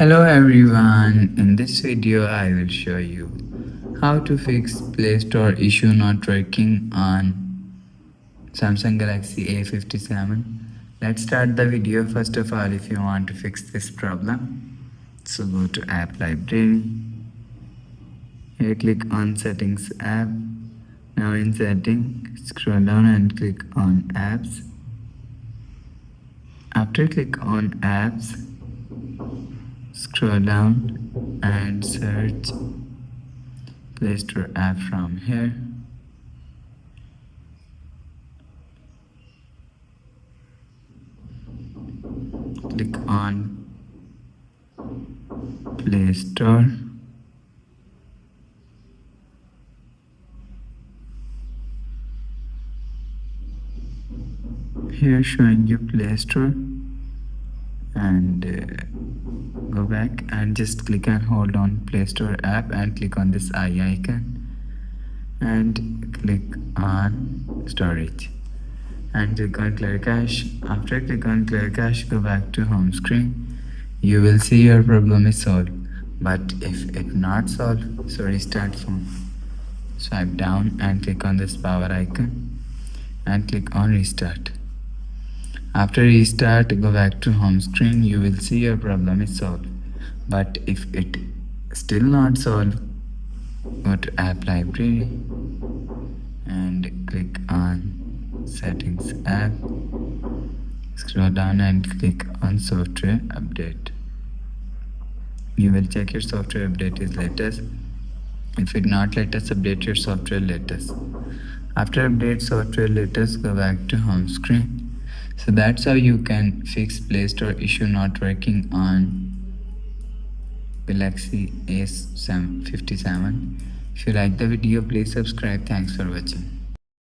Hello everyone, in this video I will show you how to fix Play Store issue not working on Samsung Galaxy A57. Let's start the video. First of all, if you want to fix this problem, so go to App Library. Here click on Settings app. Now in Settings, scroll down and click on Apps. After click on Apps, scroll down and search Play Store app from here. Click on Play Store. Here showing you Play Store, and go back and just click and hold on Play Store app and click on this eye icon and click on storage and click on clear cache. After click on clear cache, go back to home screen. You will see your problem is solved, but if it not solved, so restart phone. Swipe down and click on this power icon and click on restart. After restart, go back to home screen. You will see your problem is solved, but if it still not solved, go to App Library and click on Settings app. Scroll down and click on Software Update. You will check your software update is latest. If it not latest, update your software latest. After update software latest, go back to home screen. So that's how you can fix Play Store issue not working on Galaxy A57. If you like the video, please subscribe. Thanks for watching.